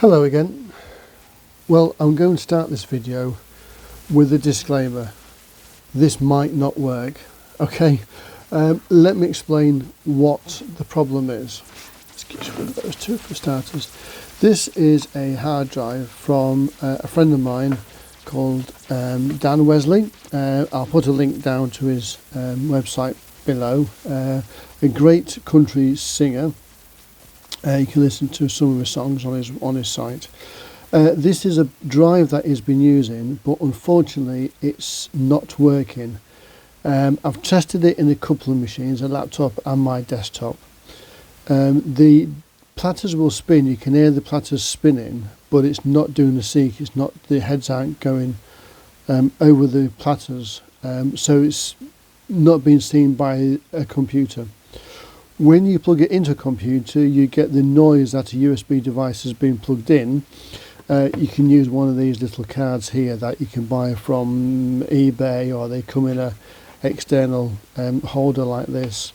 Hello again. Well, I'm going to start this video with a disclaimer. This might not work. Okay, let me explain what the problem is. Let's get rid of those two for starters. This is a hard drive from a friend of mine called Dan Wesley. I'll put a link down to his website below. A great country singer. You can listen to some of his songs on his site. This is a drive that he's been using, but unfortunately it's not working. I've tested it in a couple of machines, a laptop and my desktop. The platters will spin, you can hear the platters spinning, but it's not doing the seek, the heads aren't going over the platters, so it's not being seen by a computer. When you plug it into a computer, you get the noise that a USB device has been plugged in. You can use one of these little cards here that you can buy from eBay, or they come in a external holder like this.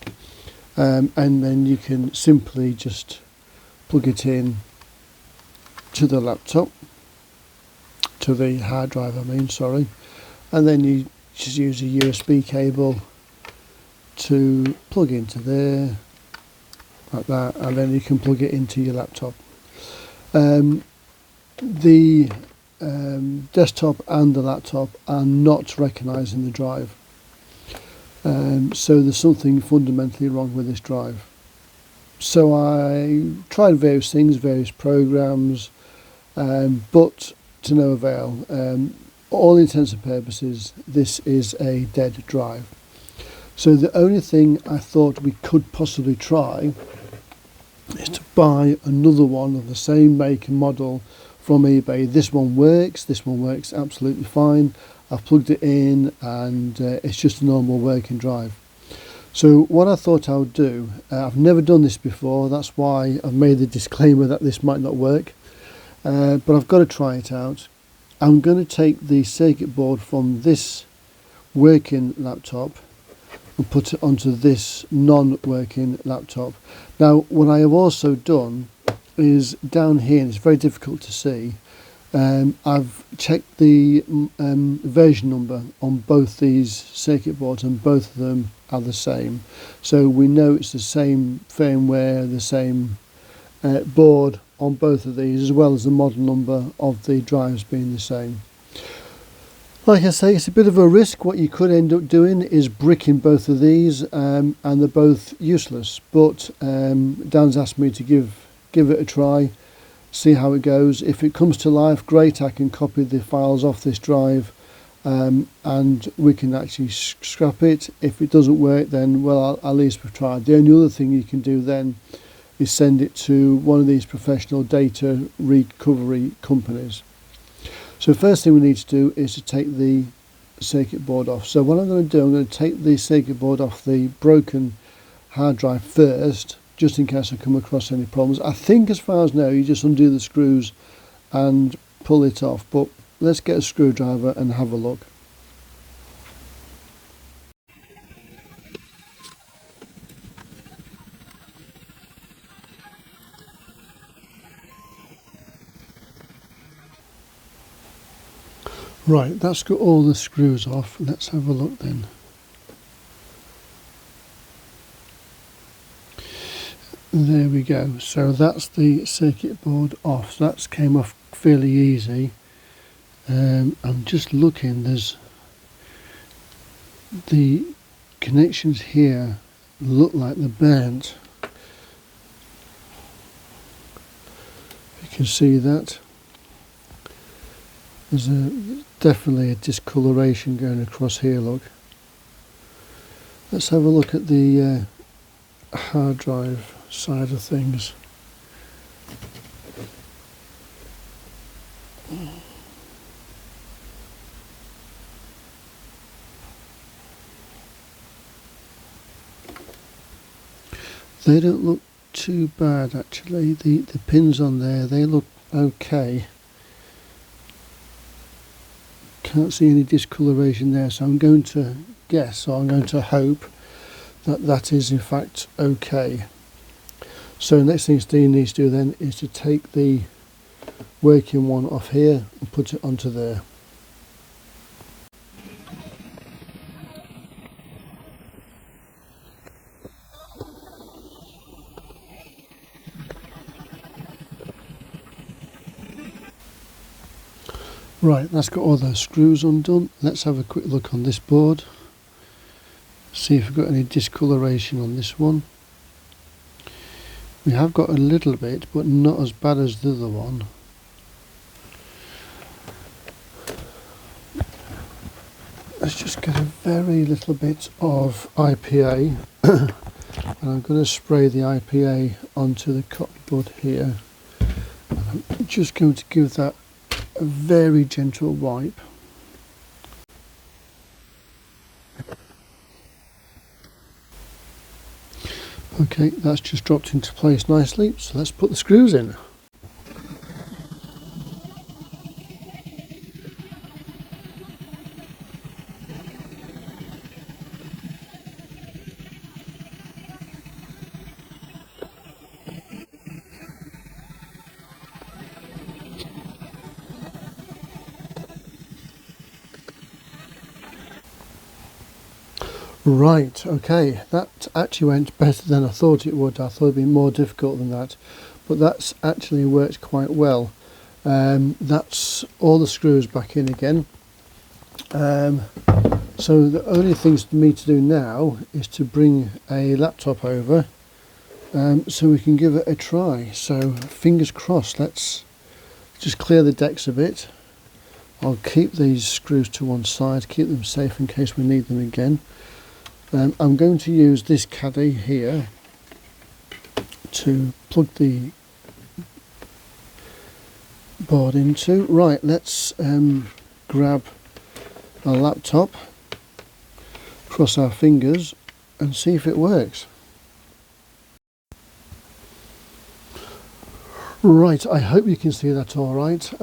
And then you can simply just plug it in to the laptop, to the hard drive sorry. And then you just use a USB cable to plug into there, like that, and then you can plug it into your laptop. The desktop and the laptop are not recognising the drive, so there's something fundamentally wrong with this drive. So I tried various things, various programs, but to no avail. All intents and purposes, this is a dead drive. So the only thing I thought we could possibly try is to buy another one of the same make and model from eBay. This one works absolutely fine. I've plugged it in and it's just a normal working drive. So what I thought I would do, I've never done this before, that's why I've made the disclaimer that this might not work, but I've got to try it out. I'm going to take the circuit board from this working laptop and put it onto this non-working laptop. Now what I have also done is down here, and it's very difficult to see, I've checked the version number on both these circuit boards, and both of them are the same. So we know it's the same firmware, the same board on both of these, as well as the model number of the drives being the same. Like I say, it's a bit of a risk. What you could end up doing is bricking both of these, and they're both useless. But Dan's asked me to give it a try, see how it goes. If it comes to life, great, I can copy the files off this drive, and we can actually scrap it. If it doesn't work, then well, at least we've tried. The only other thing you can do then is send it to one of these professional data recovery companies. So first thing we need to do is to take the circuit board off. So what I'm going to do, I'm going to take the circuit board off the broken hard drive first, just in case I come across any problems. I think as far as now, you just undo the screws and pull it off, but let's get a screwdriver and have a look. Right, that's got all the screws off. Let's have a look then. There we go. So that's the circuit board off. So that came off fairly easy. I'm just looking, there's the connections here look like they're burnt. You can see that. There's definitely a discoloration going across here, look. Let's have a look at the hard drive side of things. They don't look too bad actually. The pins on there, they look okay. Can't see any discoloration there, so I'm going to guess, or I'm going to hope that that is in fact okay. So the next thing Steve needs to do then is to take the working one off here and put it onto there. Right, that's got all those screws undone. Let's have a quick look on this board. See if we've got any discoloration on this one. We have got a little bit, but not as bad as the other one. Let's just get a very little bit of IPA. And I'm going to spray the IPA onto the copperboard here. And I'm just going to give that a very gentle wipe. Okay, that's just dropped into place nicely, so let's put the screws in. Right, okay, that actually went better than I thought it would. I thought it'd be more difficult than that, but that's actually worked quite well. That's all the screws back in again. So the only things for me to do now is to bring a laptop over so we can give it a try. So fingers crossed. Let's just clear the decks a bit. I'll keep these screws to one side, keep them safe in case we need them again. I'm going to use this caddy here to plug the board into. Right, let's grab our laptop, cross our fingers and see if it works. Right, I hope you can see that all right.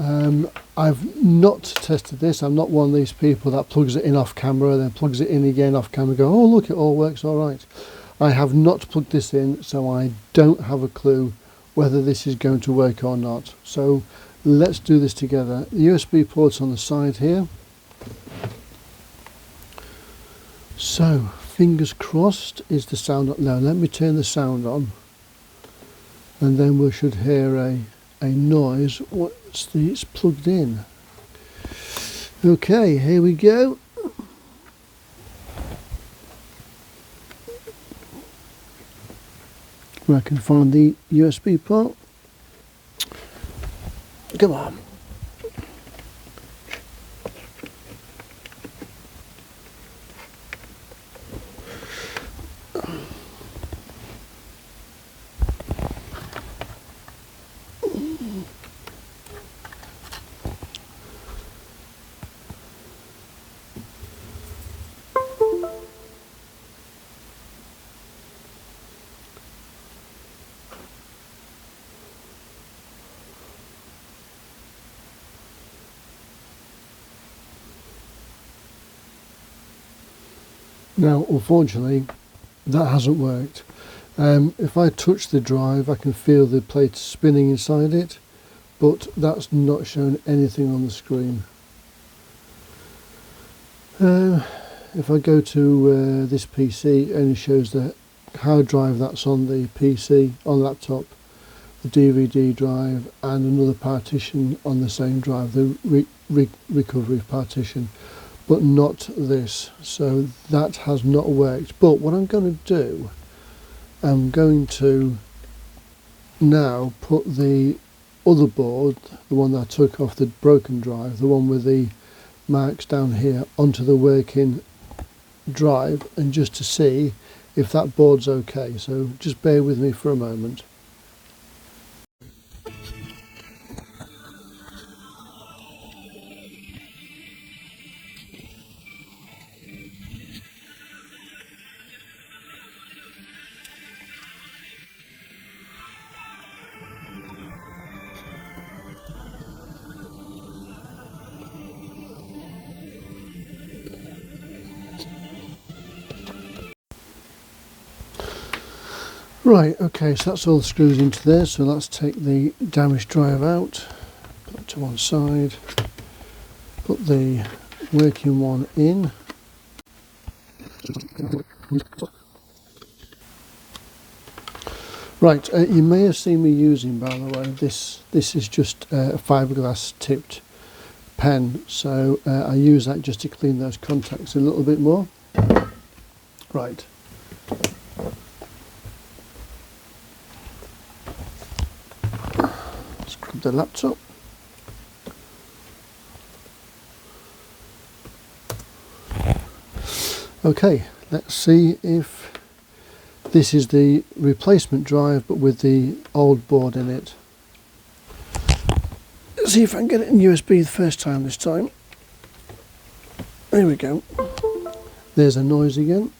I've not tested this. I'm not one of these people that plugs it in off camera, then plugs it in again off camera, go, oh look, it all works all right. I have not plugged this in, so I don't have a clue whether this is going to work or not. So let's do this together. The USB port's on the side here. So fingers crossed. Is the sound on? No, let me turn the sound on. And then we should hear a noise once it's plugged in. Okay, here we go. Where I can find the USB port. Come on. Now, unfortunately, that hasn't worked. If I touch the drive, I can feel the plate spinning inside it, but that's not showing anything on the screen. If I go to this PC, it only shows the hard drive that's on the PC, on laptop, the DVD drive, and another partition on the same drive, the recovery partition, but not this. So that has not worked. But what I'm going to do, I'm going to now put the other board, the one that I took off the broken drive, the one with the marks down here, onto the working drive, and just to see if that board's okay. So just bear with me for a moment. Right, okay, so that's all the screws into there, so let's take the damaged drive out. Put to one side. Put the working one in. Right, you may have seen me using, by the way, this is just a fiberglass tipped pen, so I use that just to clean those contacts a little bit more. Right. Let's grab the laptop. Okay, let's see if this is the replacement drive but with the old board in it. Let's see if I can get it in USB the first time this time. There we go. There's a noise again.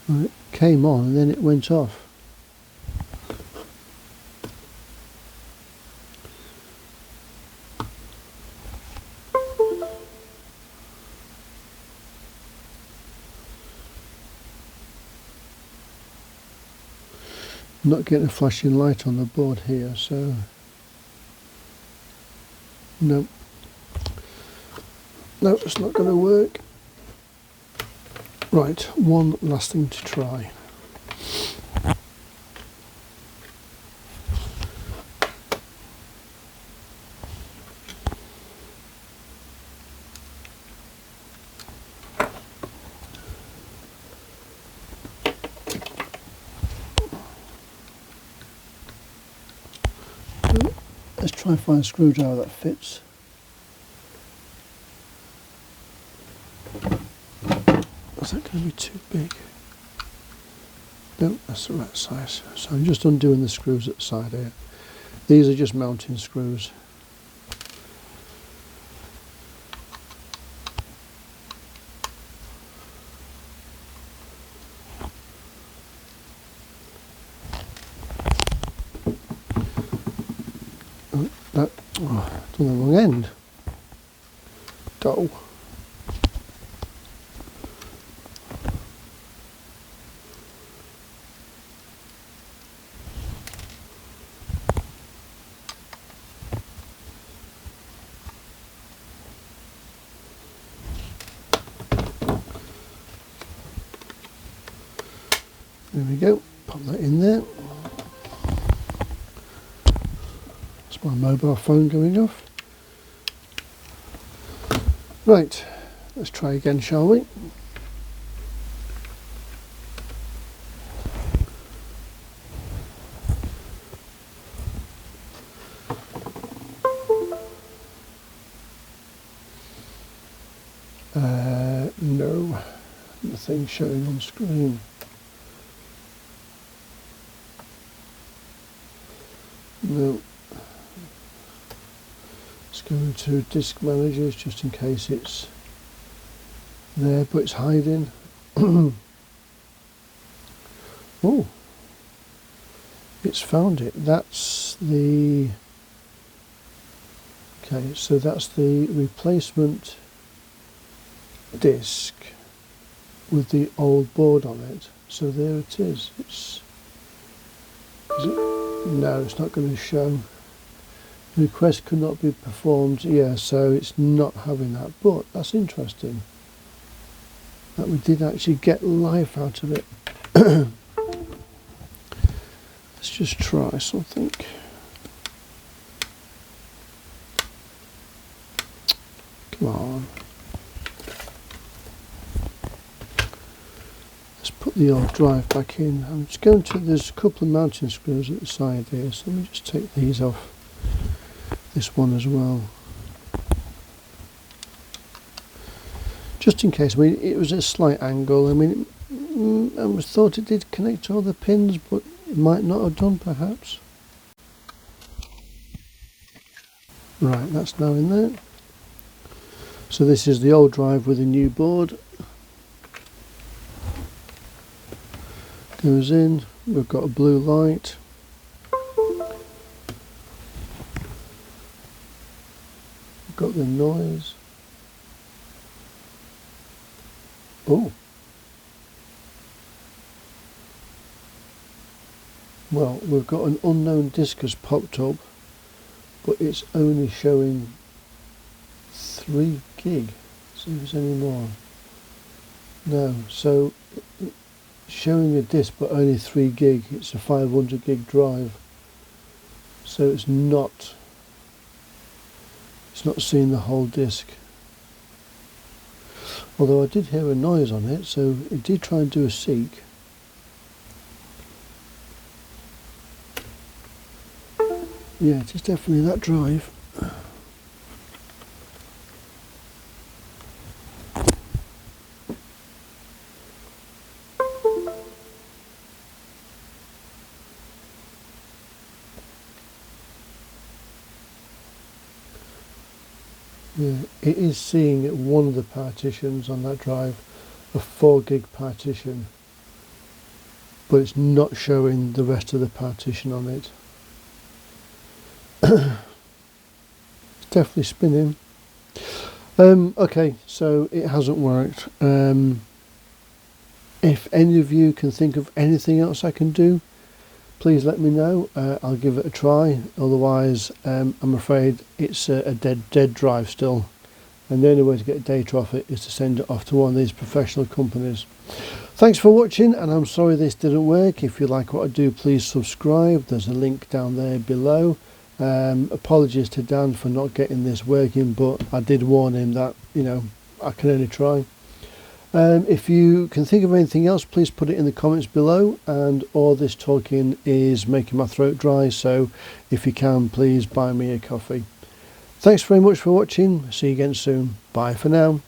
It came on and then it went off. I'm not getting a flashing light on the board here, so no, it's not going to work. Right, one last thing to try. Let's try and find a screwdriver that fits. Is that going to be too big? No, that's the right size. So I'm just undoing the screws at the side here. These are just mounting screws. It's on the wrong end. Go. There we go. Pop that in there. That's my mobile phone going off. Right, let's try again, shall we? No, nothing showing on screen. No. Let's go into disk managers just in case it's there, but it's hiding. Oh, it's found it. That's the... Okay, so that's the replacement disk with the old board on it. So there it is. Is it? No, it's not going to show. Request could not be performed. Yeah, so it's not having that. But that's interesting that we did actually get life out of it. Let's just try something. Come on. Let's put the old drive back in. I'm just going to, there's a couple of mounting screws at the side here, so let me just take these off. This one as well. Just in case, I mean, it was a slight angle. I mean, I thought it did connect to all the pins, but it might not have done, perhaps. Right, that's now in there. So this is the old drive with a new board. Goes in, we've got a blue light. We've got the noise. Oh, Well, we've got an unknown disk has popped up, but it's only showing 3 gig. See if there's any more. No, so showing a disk but only 3 gig. It's a 500 gig drive, so it's not seeing the whole disk. Although I did hear a noise on it, so it did try and do a seek. Yeah, it is definitely that drive. Yeah, it is seeing one of the partitions on that drive, a 4 gig partition, but it's not showing the rest of the partition on it. It's definitely spinning. Okay, so it hasn't worked. If any of you can think of anything else I can do, please let me know. I'll give it a try. Otherwise, I'm afraid it's a dead drive still, and the only way to get data off it is to send it off to one of these professional companies. Thanks for watching, and I'm sorry this didn't work. If you like what I do, please subscribe. There's a link down there below. Apologies to Dan for not getting this working, but I did warn him that, you know, I can only try. If you can think of anything else, please put it in the comments below. And all this talking is making my throat dry, so if you can, please buy me a coffee. Thanks very much for watching. See you again soon. Bye for now.